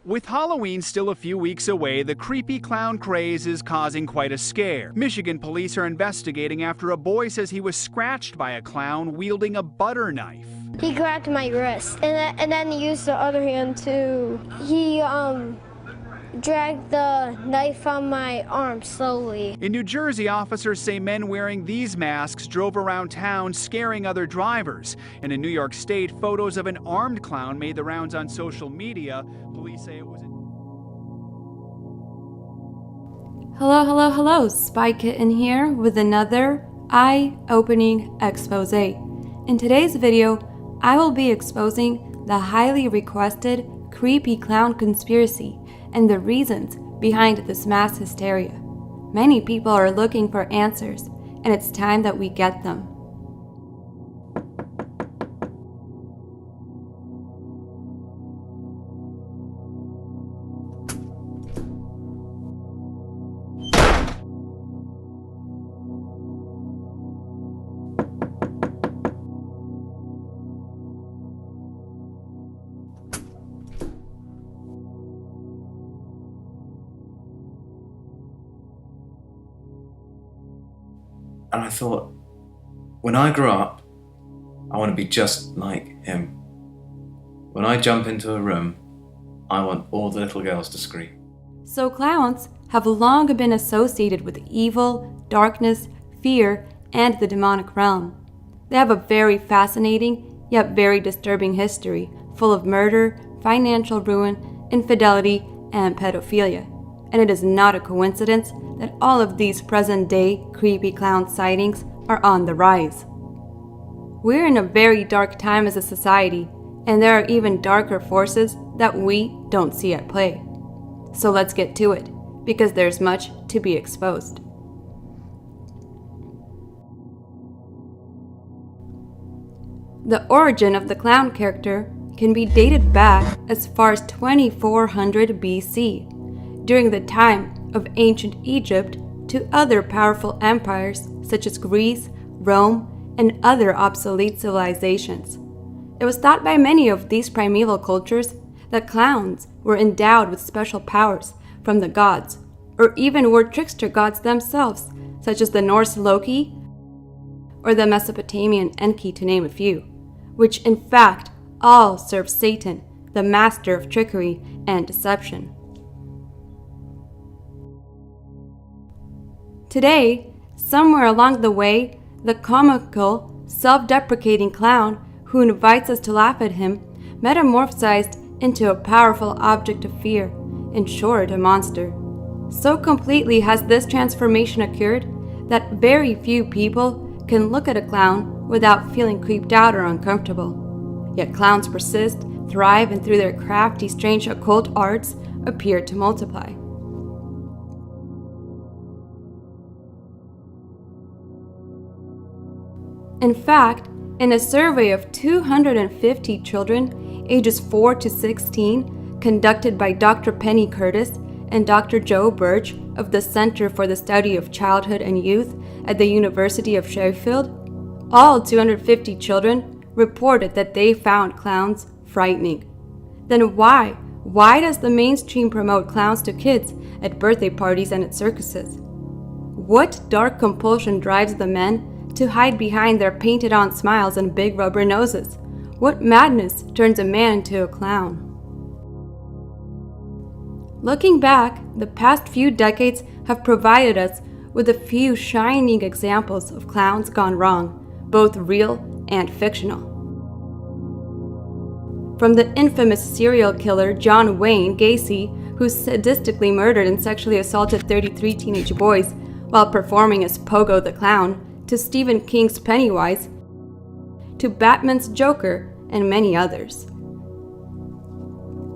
With Halloween still a few weeks away, the creepy clown craze is causing quite a scare. Michigan police are investigating after a boy says he was scratched by a clown wielding a butter knife. He grabbed my wrist, and then he used the other hand to, dragged the knife from my arm slowly. In New Jersey, officers say men wearing these masks drove around town scaring other drivers. And in New York State, photos of an armed clown made the rounds on social media. Police say it was... Hello, Spy Kitten here with another eye-opening expose. In today's video, I will be exposing the highly requested creepy clown conspiracy and the reasons behind this mass hysteria. Many people are looking for answers, and it's time that we get them. And I thought, when I grow up, I want to be just like him. When I jump into a room, I want all the little girls to scream. So clowns have long been associated with evil, darkness, fear, and the demonic realm. They have a very fascinating, yet very disturbing history, full of murder, financial ruin, infidelity, and pedophilia. And it is not a coincidence that all of these present-day creepy clown sightings are on the rise. We're in a very dark time as a society, and there are even darker forces that we don't see at play. So let's get to it, because there's much to be exposed. The origin of the clown character can be dated back as far as 2400 BC, during the time of ancient Egypt to other powerful empires such as Greece, Rome, and other obsolete civilizations. It was thought by many of these primeval cultures that clowns were endowed with special powers from the gods, or even were trickster gods themselves, such as the Norse Loki or the Mesopotamian Enki, to name a few, which in fact all serve Satan, the master of trickery and deception. Today, somewhere along the way, the comical, self-deprecating clown who invites us to laugh at him metamorphosized into a powerful object of fear, in short, a monster. So completely has this transformation occurred that very few people can look at a clown without feeling creeped out or uncomfortable. Yet clowns persist, thrive, and through their crafty, strange occult arts appear to multiply. In fact, in a survey of 250 children ages 4 to 16 conducted by Dr. Penny Curtis and Dr. Joe Birch of the Center for the Study of Childhood and Youth at the University of Sheffield, all 250 children reported that they found clowns frightening. Then why? Why does the mainstream promote clowns to kids at birthday parties and at circuses? What dark compulsion drives the men to hide behind their painted-on smiles and big rubber noses? What madness turns a man into a clown? Looking back, the past few decades have provided us with a few shining examples of clowns gone wrong, both real and fictional. From the infamous serial killer John Wayne Gacy, who sadistically murdered and sexually assaulted 33 teenage boys while performing as Pogo the Clown, to Stephen King's Pennywise, to Batman's Joker, and many others.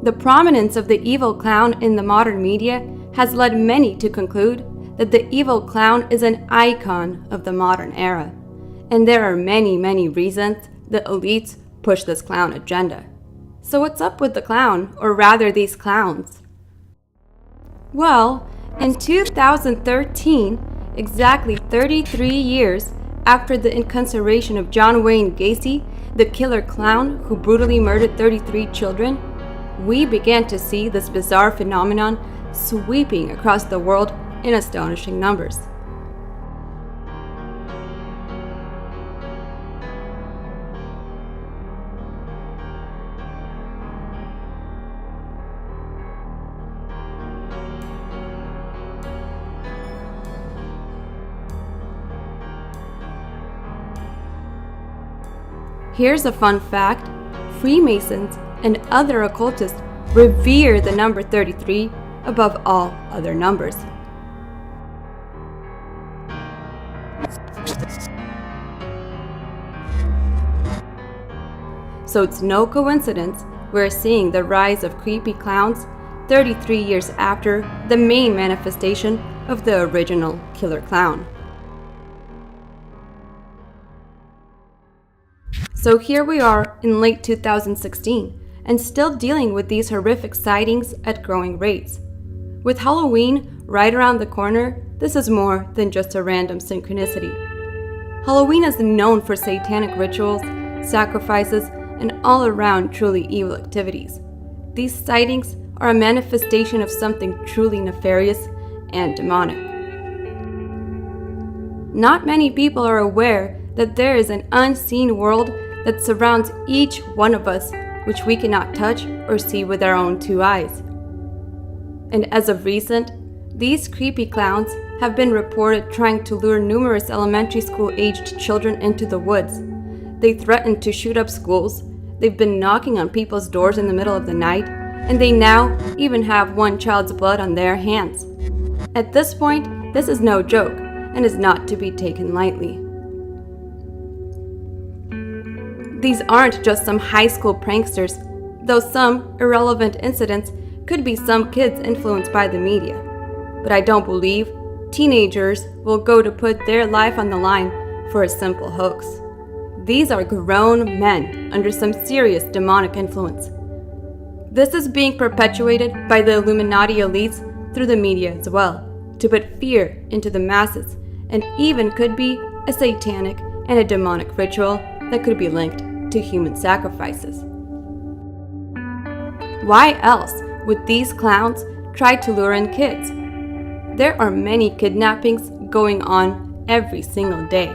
The prominence of the evil clown in the modern media has led many to conclude that the evil clown is an icon of the modern era, and there are many reasons the elites push this clown agenda. So what's up with the clown, or rather these clowns? Well, in 2013, exactly 33 years after the incarceration of John Wayne Gacy, the killer clown who brutally murdered 33 children, we began to see this bizarre phenomenon sweeping across the world in astonishing numbers. Here's a fun fact: Freemasons and other occultists revere the number 33 above all other numbers. So it's no coincidence we're seeing the rise of creepy clowns 33 years after the main manifestation of the original killer clown. So here we are in late 2016 and still dealing with these horrific sightings at growing rates. With Halloween right around the corner, this is more than just a random synchronicity. Halloween is known for satanic rituals, sacrifices, and all-around truly evil activities. These sightings are a manifestation of something truly nefarious and demonic. Not many people are aware that there is an unseen world that surrounds each one of us, which we cannot touch or see with our own two eyes. And as of recent, these creepy clowns have been reported trying to lure numerous elementary school-aged children into the woods. They threaten to shoot up schools, they've been knocking on people's doors in the middle of the night, and they now even have one child's blood on their hands. At this point, this is no joke and is not to be taken lightly. These aren't just some high school pranksters, though some irrelevant incidents could be some kids influenced by the media. But I don't believe teenagers will go to put their life on the line for a simple hoax. These are grown men under some serious demonic influence. This is being perpetuated by the Illuminati elites through the media as well, to put fear into the masses, and even could be a satanic and a demonic ritual that could be linked to human sacrifices. Why else would these clowns try to lure in kids? There are many kidnappings going on every single day.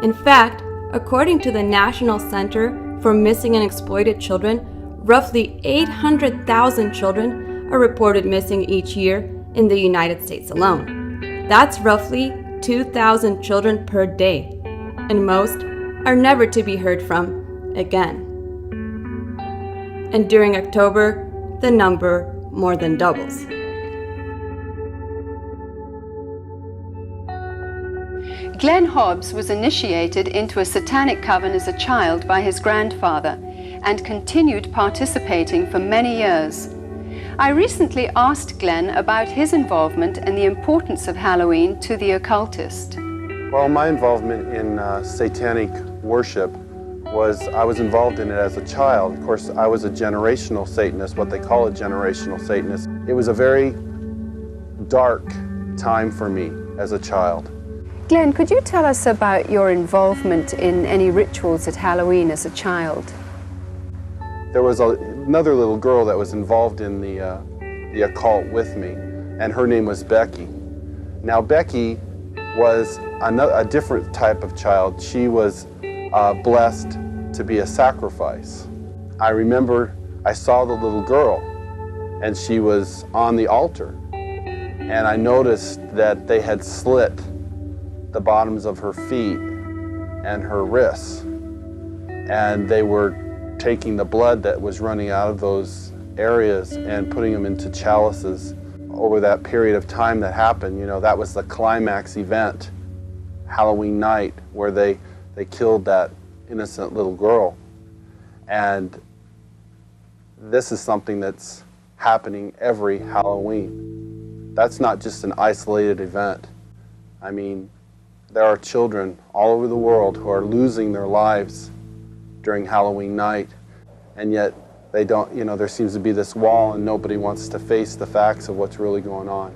In fact, according to the National Center for Missing and Exploited Children, roughly 800,000 children are reported missing each year in the United States alone. That's roughly 2,000 children per day, and most are never to be heard from again. And during October, the number more than doubles. Glenn Hobbs was initiated into a satanic coven as a child by his grandfather and continued participating for many years. I recently asked Glenn about his involvement and the importance of Halloween to the occultist. Well, my involvement in satanic worship was, I was involved in it as a child. Of course, I was a generational Satanist, what they call a generational Satanist. It was a very dark time for me as a child. Glenn, could you tell us about your involvement in any rituals at Halloween as a child? There was another little girl that was involved in the occult with me, and her name was Becky. Now, Becky was a different type of child. She was blessed to be a sacrifice. I remember I saw the little girl, and she was on the altar, and I noticed that they had slit the bottoms of her feet and her wrists, and they were taking the blood that was running out of those areas and putting them into chalices. Over that period of time that happened, you know, that was the climax event, Halloween night, where they killed that innocent little girl. And this is something that's happening every Halloween. That's not just an isolated event. I mean, there are children all over the world who are losing their lives during Halloween night, and yet they don't, you know, there seems to be this wall and nobody wants to face the facts of what's really going on.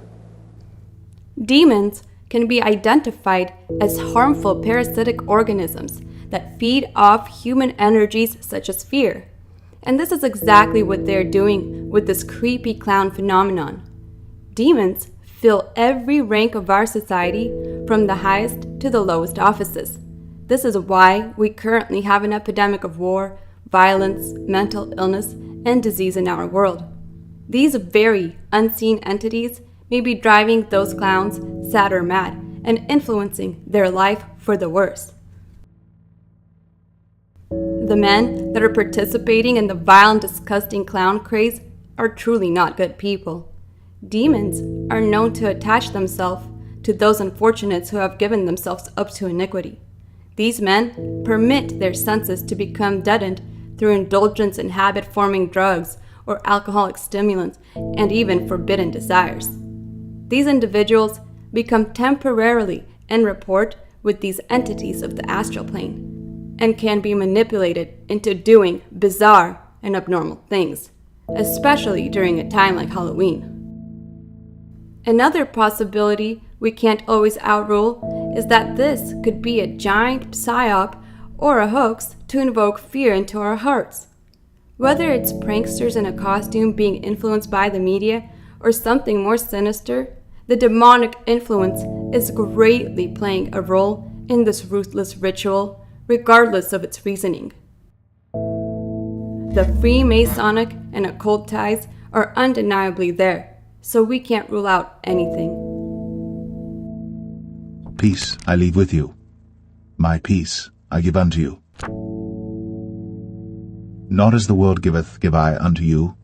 Demons can be identified as harmful parasitic organisms that feed off human energies such as fear. And this is exactly what they're doing with this creepy clown phenomenon. Demons fill every rank of our society, from the highest to the lowest offices. This is why we currently have an epidemic of war, violence, mental illness, and disease in our world. These very unseen entities may be driving those clowns sad or mad and influencing their life for the worse. The men that are participating in the vile and disgusting clown craze are truly not good people. Demons are known to attach themselves to those unfortunates who have given themselves up to iniquity. These men permit their senses to become deadened through indulgence in habit-forming drugs or alcoholic stimulants and even forbidden desires. These individuals become temporarily en rapport with these entities of the astral plane and can be manipulated into doing bizarre and abnormal things, especially during a time like Halloween. Another possibility we can't always outrule is that this could be a giant psyop or a hoax to invoke fear into our hearts. Whether it's pranksters in a costume being influenced by the media or something more sinister, the demonic influence is greatly playing a role in this ruthless ritual, regardless of its reasoning. The Freemasonic and occult ties are undeniably there, so we can't rule out anything. Peace I leave with you. My peace I give unto you. Not as the world giveth, give I unto you.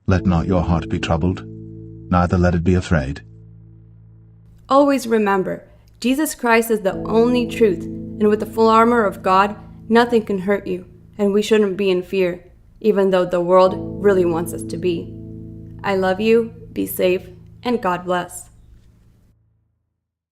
Let not your heart be troubled, neither let it be afraid. Always remember, Jesus Christ is the only truth, and with the full armor of God, nothing can hurt you, and we shouldn't be in fear, even though the world really wants us to be. I love you, be safe, and God bless.